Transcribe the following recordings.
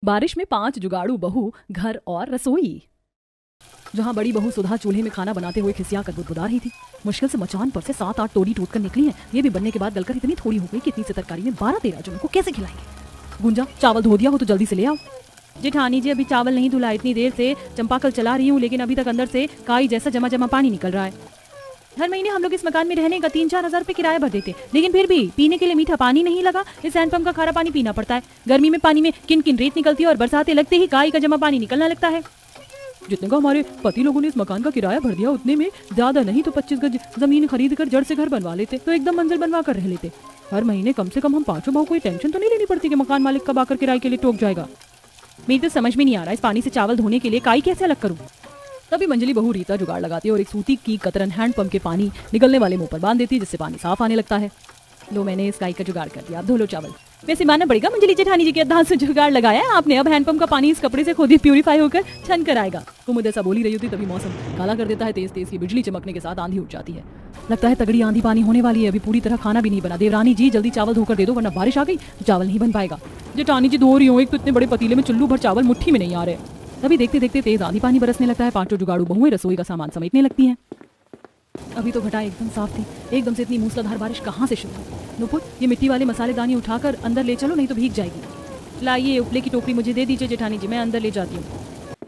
बारिश में 5 जुगाड़ू बहू, घर और रसोई। जहाँ बड़ी बहू सुधा चूल्हे में खाना बनाते हुए खिसिया कर बुदबुदा रही थी। मुश्किल से मचान पर से 7-8 तोड़ी टूट कर निकली है। ये भी बनने के बाद गलकर इतनी थोड़ी हो गई कि इतनी से तरकारी में 12-13 जनों को कैसे खिलाएंगे। गुंजा, चावल धो दिया हो तो जल्दी से ले आओ। जेठानी जी, अभी चावल नहीं धुला, इतनी देर से चंपाकल चला रही हूँ, लेकिन अभी तक अंदर से काई जैसा जमा जमा पानी निकल रहा है। हर महीने हम लोग इस मकान में रहने का 3-4 हजार रुपए किराया भर देते, लेकिन फिर भी पीने के लिए मीठा पानी नहीं लगा। इस हैंडपंप का खारा पानी पीना पड़ता है। गर्मी में पानी में किन किन रेत निकलती है और बरसातें लगते ही काई का जमा पानी निकलना लगता है। जितने का हमारे पति लोगों ने इस मकान का किराया भर दिया, उतने में ज्यादा नहीं तो 25 गज जमीन खरीद कर जड़ से घर बनवा लेते, तो एकदम मंजिल बनवा कर रह लेते। हर महीने कम से कम हम 5 बहू, कोई टेंशन तो नहीं लेनी पड़ती कि मकान मालिक कब आकर किराए के लिए टोक जाएगा। मेरी तो समझ में नहीं आ रहा, इस पानी से चावल धोने के लिए काई कैसे अलग करूँ। तभी मंजली बहू रीता जुगाड़ लगाती है और एक सूती की कतरन हैंडपंप के पानी निकलने वाले मुंह पर बांध देती है, जिससे पानी साफ आने लगता है। लो, मैंने इस काई का जुगाड़ कर दिया, अब धो लो चावल। वैसे मानना पड़ेगा, मंजली जेठानी जी के अद्धान से जुगाड़ लगाया है आपने। अब हैंडपंप का पानी इस कपड़े से खुद ही प्यूरिफाई होकर छन कर आएगा। कुमुद ऐसा बोली रही होती तभी मौसम काला कर देता है। तेज तेज की बिजली चमकने के साथ आंधी उठ जाती है। लगता है तगड़ी आंधी पानी होने वाली है। अभी पूरी तरह खाना भी नहीं बना। देवरानी जी, जल्दी चावल धोकर दे दो, वरना बारिश आ गई तो चावल नहीं बन पाएगा। जेठानी जी, धो रही हो, एक तो इतने बड़े पतीले में चुल्लू भर चावल मुट्ठी में नहीं आ रहे। तभी देखते देखते तेज आंधी पानी बरसने लगता है। 5 जुगाड़ू बहुएं रसोई का सामान समेटने लगती हैं। अभी तो घटा एकदम साफ थी, एकदम से इतनी मूसलाधार बारिश कहाँ से शुरू हुई। नुपुर, ये मिट्टी वाले मसालेदानी उठाकर अंदर ले चलो, नहीं तो भीग जाएगी। लाइए, उपले की टोकरी मुझे दे दीजिए जेठानी जी, मैं अंदर ले जाती हूँ।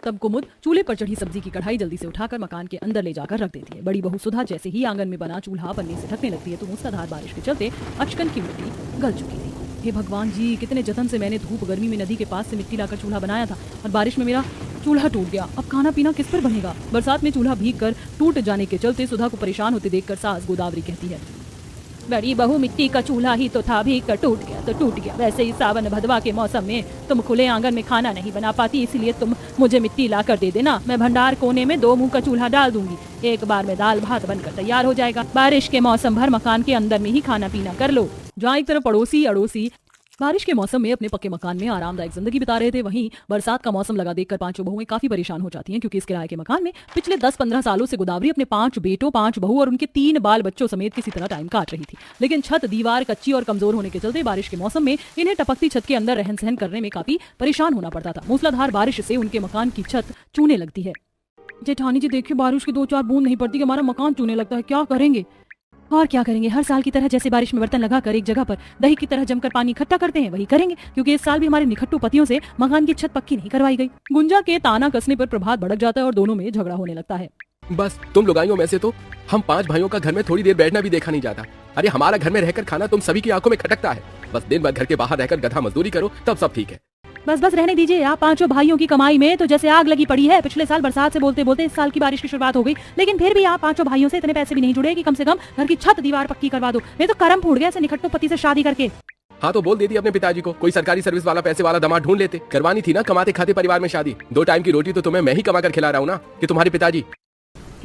तब कुमुद चूल्हे पर चढ़ी सब्जी की कढ़ाई जल्दी से उठाकर मकान के अंदर ले जाकर रख देती है। बड़ी बहू सुधा जैसे ही आंगन में बना चूल्हा पन्नी से ढकने लगती है तो मूसलाधार बारिश के चलते अचकन की मिट्टी गल चुकी थी। हे भगवान जी, कितने जतन से मैंने धूप गर्मी में नदी के पास से मिट्टी लाकर चूल्हा बनाया था, और बारिश में मेरा चूल्हा टूट गया। अब खाना पीना किस पर बनेगा। बरसात में चूल्हा भीग कर टूट जाने के चलते सुधा को परेशान होते देखकर सास गोदावरी कहती है, बड़ी बहू, मिट्टी का चूल्हा ही तो था, भीग कर टूट गया तो टूट गया। वैसे ही सावन भदवा के मौसम में तुम खुले आंगन में खाना नहीं बना पाती, इसलिए तुम मुझे मिट्टी ला कर दे देना। मैं भंडार कोने में 2 मुंह का चूल्हा डाल दूंगी, एक बार में दाल भात बनकर तैयार हो जाएगा। बारिश के मौसम भर मकान के अंदर में ही खाना पीना कर लो। जहाँ एक तरफ पड़ोसी अड़ोसी बारिश के मौसम में अपने पक्के मकान में आरामदायक जिंदगी बिता रहे थे, वहीं बरसात का मौसम लगा देखकर 5 बहुएं काफी परेशान हो जाती हैं, क्योंकि इस किराए के मकान में पिछले 10-15 सालों से गोदावरी अपने 5 बेटों, 5 बहू और उनके 3 बाल बच्चों समेत किसी तरह टाइम काट रही थी। लेकिन छत दीवार कच्ची और कमजोर होने के चलते बारिश के मौसम में इन्हें टपकती छत के अंदर रहन सहन करने में काफी परेशान होना पड़ता था। मूसलाधार बारिश से उनके मकान की छत चूने लगती है। जेठानी जी, देखिए, बारिश की 2-4 बूंद नहीं पड़ती कि हमारा मकान चूने लगता है, क्या करेंगे। और क्या करेंगे, हर साल की तरह जैसे बारिश में बर्तन लगाकर एक जगह पर दही की तरह जमकर पानी इकट्ठा करते हैं, वही करेंगे, क्योंकि इस साल भी हमारे निखट्टू पतियों से मकान की छत पक्की नहीं करवाई गई। गुंजा के ताना कसने पर प्रभात भड़क जाता है और दोनों में झगड़ा होने लगता है। बस तुम लुगाइयों में से तो हम 5 भाइयों का घर में थोड़ी देर बैठना भी देखा नहीं जाता। अरे हमारा घर में रहकर खाना तुम सभी की आंखों में खटकता है। बस दिन भर घर के बाहर रहकर गधा मजदूरी करो, तब सब ठीक है। बस बस रहने दीजिए। आप 5 भाइयों की कमाई में तो जैसे आग लगी पड़ी है। पिछले साल बरसात से बोलते बोलते इस साल की बारिश की शुरुआत हो गई, लेकिन फिर भी आप 5 भाइयों से इतने पैसे भी नहीं जुड़े कि कम से कम घर की छत दीवार पक्की करवा दो। मैं तो करम फूट गया ऐसे निखट्टू पति से शादी करके। हाँ, तो बोल देती अपने पिताजी को, कोई सरकारी सर्विस वाला पैसे वाला दामाद ढूंढ लेते। करवानी थी ना कमाते खाते परिवार में शादी। 2 टाइम की रोटी तो तुम्हें मैं ही कमा कर खिला रहा हूँ ना, कि तुम्हारे पिताजी।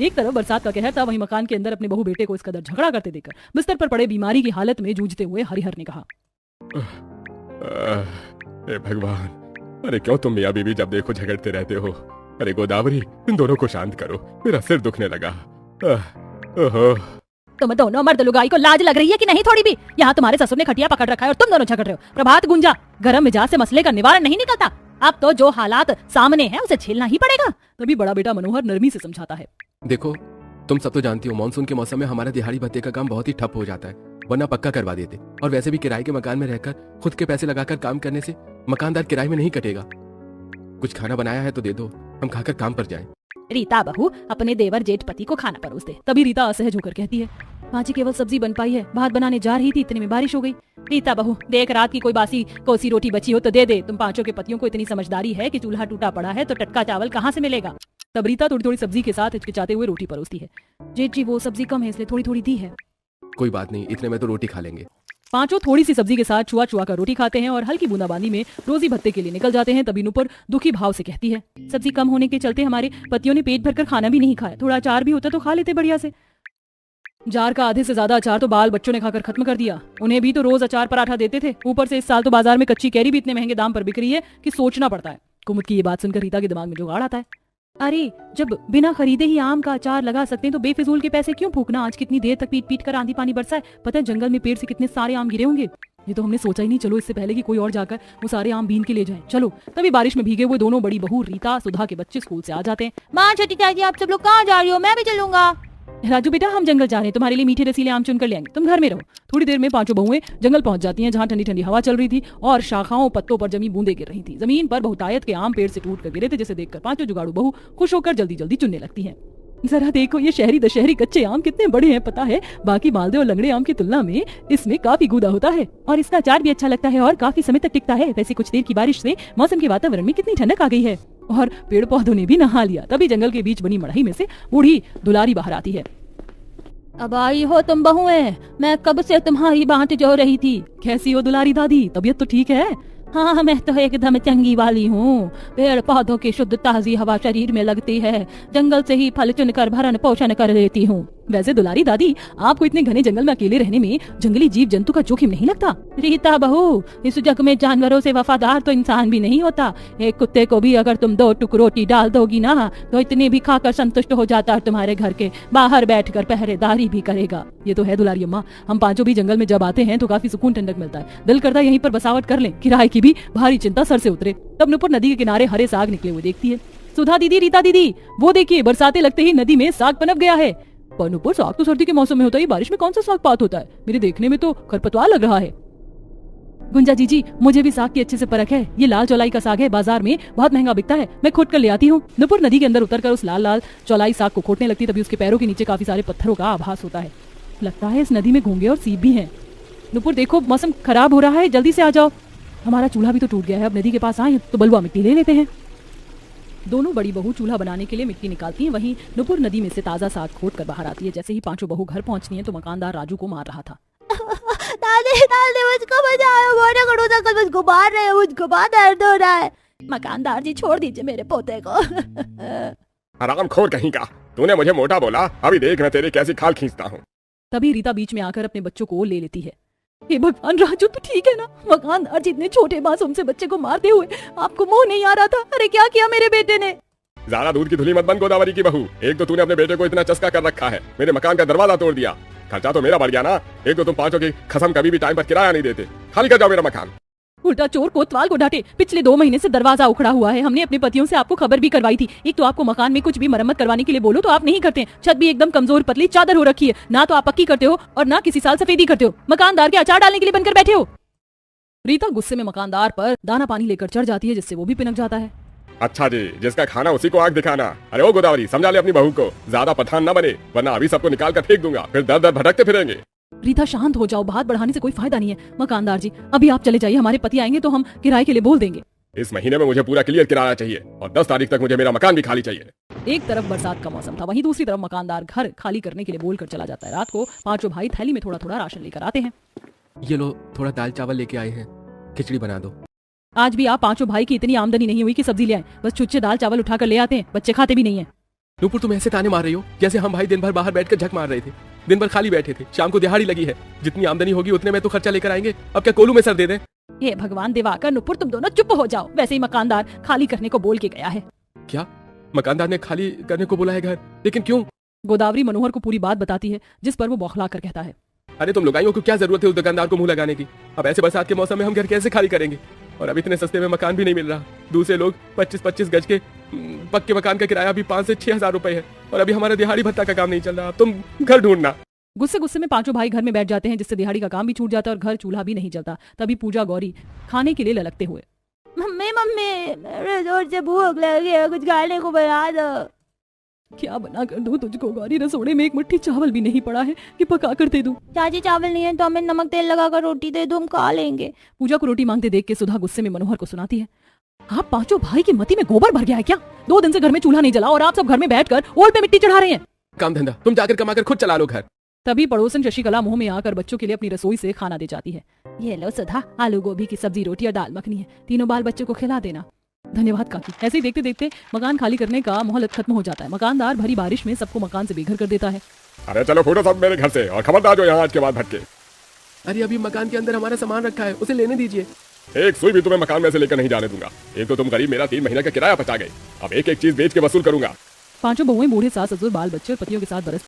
एक तरफ बरसात का कहर था, वहीं मकान के अंदर अपने बहू बेटे को इस कदर झगड़ा करते देखकर बिस्तर पर पड़े बीमारी की हालत में जूझते हुए हरिहर ने कहा, भगवान, अरे क्यों तुम मियां बीवी जब देखो झगड़ते रहते हो। अरे गोदावरी, इन दोनों को शांत करो, मेरा सिर दुखने लगा। तुम दोनों मर्द लुगाई को लाज लग रही है कि नहीं थोड़ी भी। यहाँ तुम्हारे ससुर ने खटिया पकड़ रखा है और तुम दोनों झगड़ रहे हो। प्रभात गुंजा, गरम मिजाज से मसले का निवारण नहीं निकलता। अब तो जो हालात सामने है उसे झेलना ही पड़ेगा। तभी बड़ा बेटा मनोहर नरमी से समझाता है, देखो, तुम सब तो जानती हो मानसून के मौसम में हमारा दिहाड़ी भत्ते का काम बहुत ही ठप हो जाता है, वरना पक्का करवा देते। और वैसे भी किराए के मकान में रहकर खुद के पैसे लगाकर काम करने से मकानदार किराए में नहीं कटेगा। कुछ खाना बनाया है तो दे दो, हम खाकर काम पर जाएं। रीता बहू, अपने देवर जेठ पति को खाना परोस दे। तभी रीता असहज होकर कहती है, माजी केवल सब्जी बन पाई है, भात बनाने जा रही थी, इतने में बारिश हो गई। रीता बहू, देख, रात की कोई बासी कोसी रोटी बची हो तो दे दे। तुम 5 के पतियों को इतनी समझदारी है कि चूल्हा टूटा पड़ा है तो टटका चावल कहाँ से मिलेगा। तब रीता थोड़ी थोड़ी सब्जी के साथ हिचकिचाते हुए रोटी परोसती है। जेठ जी, वो सब्जी कम है इसलिए थोड़ी थोड़ी दी है। कोई बात नहीं, इतने में तो रोटी खा लेंगे। 5 थोड़ी सी सब्जी के साथ छुआ छुआ कर रोटी खाते हैं और हल्की बूंदाबांदी में रोजी भत्ते के लिए निकल जाते हैं। तभी नुपुर दुखी भाव से कहती है, सब्जी कम होने के चलते हमारे पतियों ने पेट भरकर खाना भी नहीं खाया। थोड़ा अचार भी होता तो खा लेते बढ़िया से। जार का आधे से ज्यादा अचार तो बाल बच्चों ने खाकर खत्म कर दिया। उन्हें भी तो रोज अचार पराठा देते थे। ऊपर से इस साल तो बाजार में कच्ची कैरी भी इतने महंगे दाम पर बिक रही है कि सोचना पड़ता है। कुमुद की ये बात सुनकर रीता के दिमाग में जुगाड़ आता है। अरे, जब बिना खरीदे ही आम का अचार लगा सकते हैं तो बेफिजूल के पैसे क्यों फूकना। आज कितनी देर तक पीट पीट कर आंधी पानी बरसा है, पता है जंगल में पेड़ से कितने सारे आम गिरे होंगे। ये तो हमने सोचा ही नहीं, चलो इससे पहले कि कोई और जाकर वो सारे आम बीन के ले जाए। चलो। तभी बारिश में भीगे हुए दोनों बड़ी बहू रीता सुधा के बच्चे स्कूल से आ जाते हैं। माँ, छोटी चाची, आप सब लोग कहाँ जा रही हो? मैं भी चलूंगा। राजू बेटा, हम जंगल जा रहे हैं, तुम्हारे लिए मीठे रसीले आम चुनकर ले आएंगे, तुम घर में रहो। थोड़ी देर में पांचों बहुएं जंगल पहुंच जाती हैं, जहां ठंडी ठंडी हवा चल रही थी और शाखाओं पत्तों पर जमी बूंदे गिर रही थी। जमीन पर बहुतायत के आम पेड़ से टूट कर गिरे थे, जिसे देखकर पांचों जुगाड़ू बहू खुश होकर जल्दी जल्दी चुनने लगती हैं। जरा देखो ये शहरी दशहरी कच्चे आम कितने बड़े हैं, पता है बाकी मालदे और लंगड़े आम की तुलना में इसमें काफी गूदा होता है और इसका अचार भी अच्छा लगता है और काफी समय तक टिकता है। वैसे कुछ देर की बारिश से मौसम के वातावरण में कितनी ठंडक आ गई है और पेड़ पौधों ने भी नहा लिया। तभी जंगल के बीच बनी मड़ई में से बूढ़ी दुलारी बाहर आती है। अब आई हो तुम बहुएं, मैं कब से तुम्हारी बात जो रही थी। कैसी हो दुलारी दादी, तबीयत तो ठीक है? हाँ, मैं तो एकदम चंगी वाली हूँ। पेड़ पौधों की शुद्ध ताजी हवा शरीर में लगती है, जंगल से ही फल चुनकर भरण पोषण कर लेती हूँ। वैसे दुलारी दादी, आपको इतने घने जंगल में अकेले रहने में जंगली जीव जंतु का जोखिम नहीं लगता? रीता बहू, इस जग में जानवरों से वफादार तो इंसान भी नहीं होता। एक कुत्ते को भी अगर तुम 2 टुक रोटी डाल दोगी ना, तो इतनी भी खाकर संतुष्ट हो जाता है, तुम्हारे घर के बाहर बैठकर पहरेदारी भी करेगा। ये तो है दुलारी अम्मा, हम पांचों भी जंगल में जब आते हैं तो काफी सुकून ठंडक मिलता है, दिल करता है यहीं पर बसावट कर लें, किराए की भी भारी चिंता सर से उतरे। तब नुपुर नदी के किनारे हरे साग निकले हुए देखती है। सुधा दीदी, रीता दीदी, वो देखिए बरसाते लगते ही नदी में साग पनप गया है। पर नुपुर, साग तो सर्दी के मौसम में होता है, बारिश में कौन सा साग पात होता है? मेरे देखने में तो खरपतवार लग रहा है। गुंजा जी, मुझे भी साग की अच्छे से परख है। ये लाल चौलाई का साग है, बाजार में बहुत महंगा बिकता है, मैं खोद कर ले आती हूँ। नुपुर नदी के अंदर उतरकर उस लाल लाल चौलाई साग को खोदने लगती। तभी उसके पैरों के नीचे काफी सारे पत्थरों का आभास होता है। लगता है इस नदी में घोंगे और सीप भी हैं। नुपुर देखो, मौसम खराब हो रहा है, जल्दी से आ जाओ। हमारा चूल्हा भी तो टूट गया है, अब नदी के पास आए तो बलुआ मिट्टी ले लेते हैं। दोनों बड़ी बहू चूल्हा बनाने के लिए मिट्टी निकालती हैं। वहीं नुपुर नदी में से ताजा साग खोद कर बाहर आती है। जैसे ही पांचों बहू घर पहुंचती हैं तो मकानदार राजू को मार रहा था। दादी मुझको बचाओ, गोरे गड़ू तक मुझको मार रहे हो, मुझको बहुत दर्द हो रहा है। मकानदार जी, छोड़ दीजिए मेरे पोते को। हरामखोर कहीं का, तूने मुझे मोटा बोला, अभी देख मैं तेरी कैसी खाल खींचता हूँ। तभी रीता बीच में आकर अपने बच्चों को ले लेती है। हे भगवान, राजू तो ठीक है ना? मकानदार जी इतने छोटे मासूम से बच्चे को मारते हुए आपको मोह नहीं आ रहा था? अरे क्या किया मेरे बेटे ने? ज्यादा दूध की धुली मत बन गोदावरी की बहू। एक तो तूने अपने बेटे को इतना चस्का कर रखा है, मेरे मकान का दरवाजा तोड़ दिया, खर्चा तो मेरा बढ़ गया ना। एक तो तुम पांचों की कसम कभी भी टाइम पर किराया नहीं देते। खाली कर जाओ मेरा मकान। उल्टा चोर कोतवाल को डांटे। पिछले 2 महीने से दरवाजा उखड़ा हुआ है, हमने अपने पतियों से आपको खबर भी करवाई थी। एक तो आपको मकान में कुछ भी मरम्मत करवाने के लिए बोलो तो आप नहीं करते। छत भी एकदम कमजोर पतली चादर हो रखी है, ना तो आप पक्की करते हो और ना किसी साल सफेदी करते हो। मकानदार के अचार डालने के लिए बनकर बैठे हो। रीता गुस्से में मकानदार पर दाना पानी लेकर चढ़ जाती है, जिससे वो भी पिनक जाता है। अच्छा जी, जिसका खाना उसी को आग दिखाना। अरे ओ गोदावरी, समझा ले अपनी बहू को, ज्यादा पठान न बने, वरना अभी सबको निकाल कर फेंक दूंगा, फिर दर दर भटकते फिरेंगे। रीता शांत हो जाओ, बात बढ़ाने से कोई फायदा नहीं है। मकानदार जी, अभी आप चले जाइए, हमारे पति आएंगे तो हम किराए के लिए बोल देंगे। इस महीने में मुझे पूरा क्लियर किराया चाहिए और 10 तारीख तक मुझे मेरा मकान भी खाली चाहिए। एक तरफ बरसात का मौसम था, वहीं दूसरी तरफ मकानदार घर खाली करने के लिए बोलकर चला जाता है। रात को पांचों भाई थैली में थोड़ा थोड़ा राशन लेकर आते हैं। ये लो, थोड़ा दाल चावल लेके आए हैं, खिचड़ी बना दो। आज भी आप पांचों भाई की इतनी आमदनी नहीं हुई कि सब्जी ले आए, बस छुच्छे दाल चावल उठाकर ले आते हैं, बच्चे खाते भी नहीं है। नुपुर, तुम ऐसे ताने मार रही हो जैसे हम भाई दिन भर बाहर बैठकर झक मार रहे थे, दिन भर खाली बैठे थे, शाम को दिहाड़ी लगी है, जितनी आमदनी होगी उतने में तो खर्चा लेकर आएंगे, अब क्या कोलू में सर दे दें? हे भगवान दिवाकर, नुपुर, तुम दोनों चुप हो जाओ। वैसे ही मकानदार खाली करने को बोल के गया है। क्या मकानदार ने खाली करने को बोला है घर? लेकिन क्यों? गोदावरी मनोहर को पूरी बात बताती है, जिस पर वो बौखला कर कहता है, अरे तुम लुगाइयों को क्या जरूरत है उस दुकानदार को मुंह लगाने की? अब ऐसे बरसात के मौसम में हम घर कैसे खाली करेंगे? और अब इतने सस्ते में मकान भी नहीं मिल रहा। दूसरे लोग 25-25 गज के पक्के मकान का किराया भी 5 से 6 हजार रुपए है और अभी हमारा दिहाड़ी भत्ता का काम नहीं चल रहा। अब तुम घर ढूंढना। गुस्से गुस्से में पांचों भाई घर में बैठ जाते हैं, जिससे दिहाड़ी का काम भी छूट जाता है और घर चूल्हा भी नहीं जलता। तभी पूजा गौरी खाने के लिए ललकते हुए, मम्मी मेरे जोर से भूख लगी है, कुछ खाने को बना दो। क्या बना कर दूं तुझको गौरी? रसोड़े में एक मुट्ठी चावल भी नहीं पड़ा है कि पका कर दे दूं। चाची, चावल नहीं है तो हमें नमक तेल लगाकर रोटी दे दो, हम खा लेंगे। पूजा को रोटी मांगते देख के सुधा गुस्से में मनोहर को सुनाती है, आप पांचों भाई की मती में गोबर भर गया है क्या? 2 दिन से घर में चूल्हा नहीं जला और आप सब घर में बैठकर ओल पे मिट्टी चढ़ा रहे हैं। काम धंधा तुम जाकर कमाकर खुद चला लो घर। तभी पड़ोसन शशिकला मुंह में आकर बच्चों के लिए अपनी रसोई से खाना दे जाती है। ये लो सुधा, आलू गोभी की सब्जी, रोटी और दाल मखनी है, तीनों बाल बच्चों को खिला देना। धन्यवाद काकी। ऐसे ही देखते देखते मकान खाली करने का मोहलत खत्म हो जाता है। मकानदार भरी बारिश में सबको मकान से बेघर कर देता है। अरे चलो फूटो सब मेरे घर से और खबरदार जो यहाँ आज के बाद भटके। अरे अभी मकान के अंदर हमारा सामान रखा है, उसे लेने दीजिए। एक सुई भी तुम्हें मकान में से लेकर नहीं जाने दूंगा। एक तो तुम करीब मेरा 3 महीने का किराया बचा गए, अब एक एक चीज बेच के वसूल करूंगा। पांचों बहुएं, बूढ़े सास ससुर, बाल बच्चे और पतियों के साथ बरस